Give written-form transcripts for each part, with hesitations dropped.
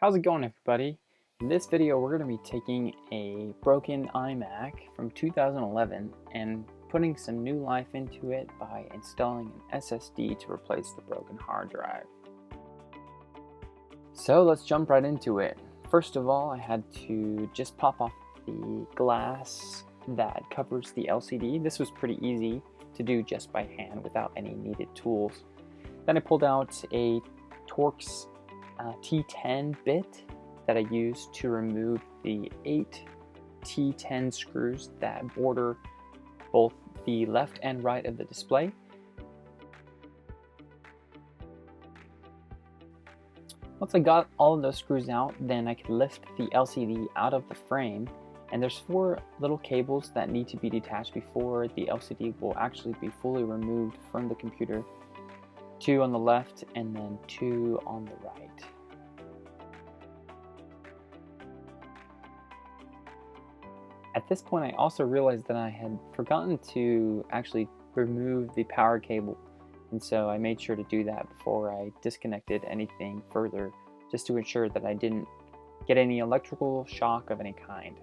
How's it going, everybody? In this video we're going to be taking a broken iMac from 2011 and putting some new life into it by installing an SSD to replace the broken hard drive. So let's jump right into it. First of all, I had to just pop off the glass that covers the LCD. This was pretty easy to do just by hand without any needed tools. Then I pulled out a Torx T10 bit that I used to remove the 8 T10 screws that border both the left and right of the display. Once I got all of those screws out, then I could lift the LCD out of the frame, and there's 4 little cables that need to be detached before the LCD will actually be fully removed from the computer. 2 on the left and then 2 on the right. At this point, I also realized that I had forgotten to actually remove the power cable, and so I made sure to do that before I disconnected anything further, just to ensure that I didn't get any electrical shock of any kind.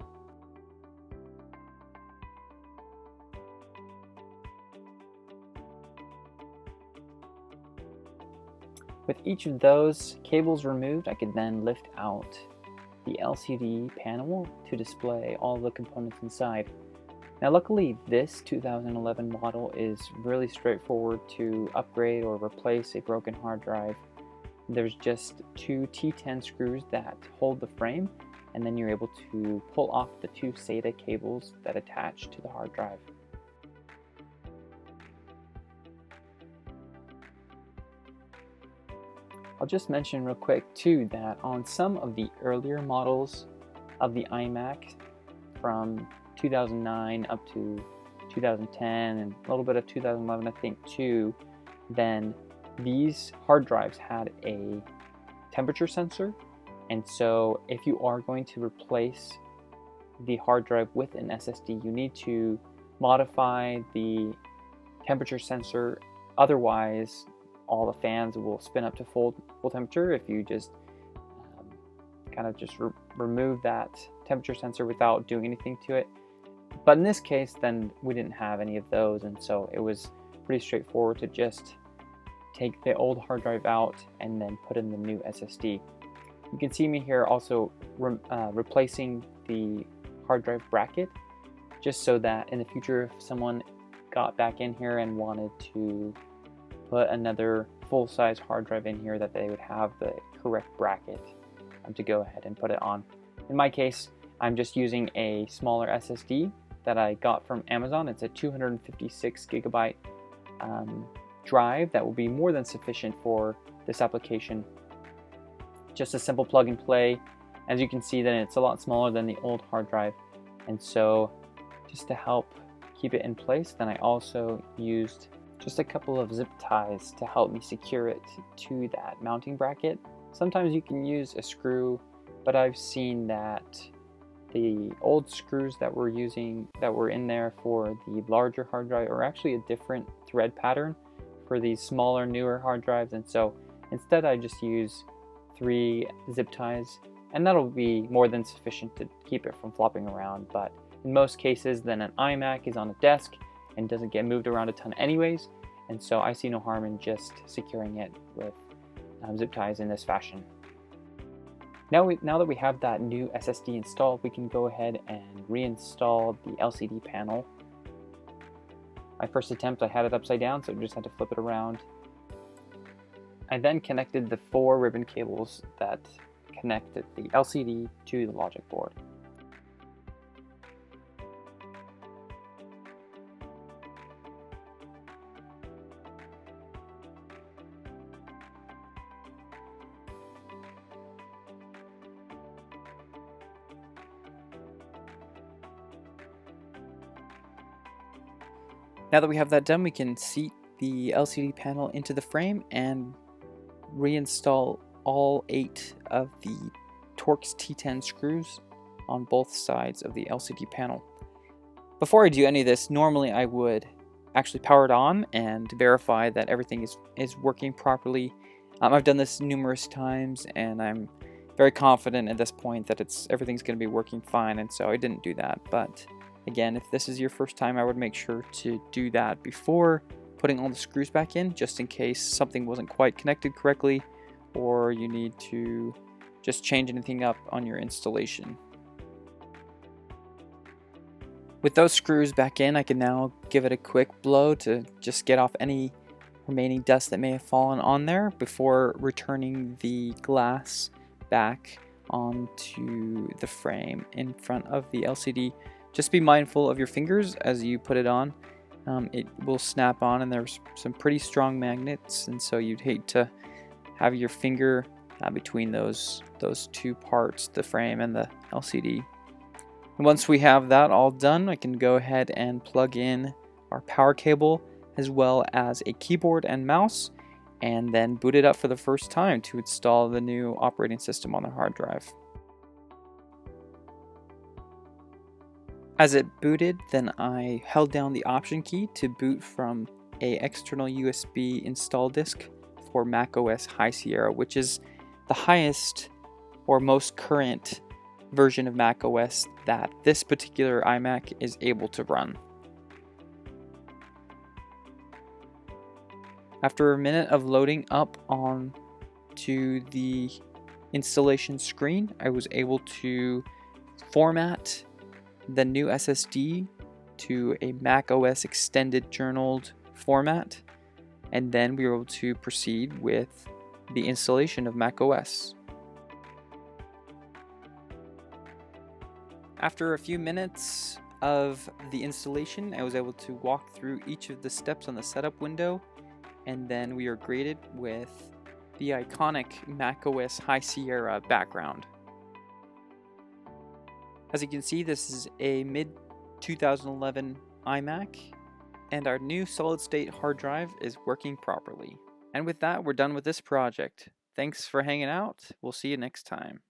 With each of those cables removed, I could then lift out the LCD panel to display all the components inside. Now luckily this 2011 model is really straightforward to upgrade or replace a broken hard drive. There's just 2 T10 screws that hold the frame, and then you're able to pull off the 2 SATA cables that attach to the hard drive. I'll just mention real quick too that on some of the earlier models of the iMac from 2009 up to 2010 and a little bit of 2011 I think too, then these hard drives had a temperature sensor, and so if you are going to replace the hard drive with an SSD, you need to modify the temperature sensor, otherwise all the fans will spin up to full temperature if you just kind of just remove that temperature sensor without doing anything to it. But in this case, then we didn't have any of those, and so it was pretty straightforward to just take the old hard drive out and then put in the new SSD. You can see me here also replacing the hard drive bracket, just so that in the future if someone got back in here and wanted to put another full-size hard drive in here, that they would have the correct bracket to go ahead and put it on. In my case, I'm just using a smaller SSD that I got from Amazon. It's a 256 gigabyte drive that will be more than sufficient for this application. Just a simple plug and play. As you can see, then it's a lot smaller than the old hard drive, and so just to help keep it in place, then I also used just a couple of zip ties to help me secure it to that mounting bracket. Sometimes you can use a screw, but I've seen that the old screws that were in there for the larger hard drive are actually a different thread pattern for these smaller, newer hard drives, and so instead I just use 3 zip ties, and that'll be more than sufficient to keep it from flopping around. But in most cases, then an iMac is on a desk and doesn't get moved around a ton anyways, and so I see no harm in just securing it with zip ties in this fashion. Now that we have that new SSD installed, we can go ahead and reinstall the LCD panel. My first attempt, I had it upside down, so I just had to flip it around. I then connected the 4 ribbon cables that connected the LCD to the logic board. Now that we have that done, we can seat the LCD panel into the frame and reinstall all 8 of the Torx T10 screws on both sides of the LCD panel. Before I do any of this, normally I would actually power it on and verify that everything is working properly. I've done this numerous times, and I'm very confident at this point that everything's going to be working fine, and so I didn't do that. But again, if this is your first time, I would make sure to do that before putting all the screws back in, just in case something wasn't quite connected correctly, or you need to just change anything up on your installation. With those screws back in, I can now give it a quick blow to just get off any remaining dust that may have fallen on there before returning the glass back onto the frame in front of the LCD. Just be mindful of your fingers as you put it on. It will snap on, and there's some pretty strong magnets, and so you'd hate to have your finger between those two parts, the frame and the LCD. And once we have that all done, I can go ahead and plug in our power cable as well as a keyboard and mouse, and then boot it up for the first time to install the new operating system on the hard drive. As it booted, then I held down the option key to boot from an external USB install disk for macOS High Sierra, which is the highest or most current version of macOS that this particular iMac is able to run. After a minute of loading up on to the installation screen, I was able to format the new SSD to a macOS extended journaled format, and then we were able to proceed with the installation of macOS. After a few minutes of the installation, I was able to walk through each of the steps on the setup window, and then we are greeted with the iconic macOS High Sierra background. As you can see, this is a mid-2011 iMac, and our new solid-state hard drive is working properly. And with that, we're done with this project. Thanks for hanging out. We'll see you next time.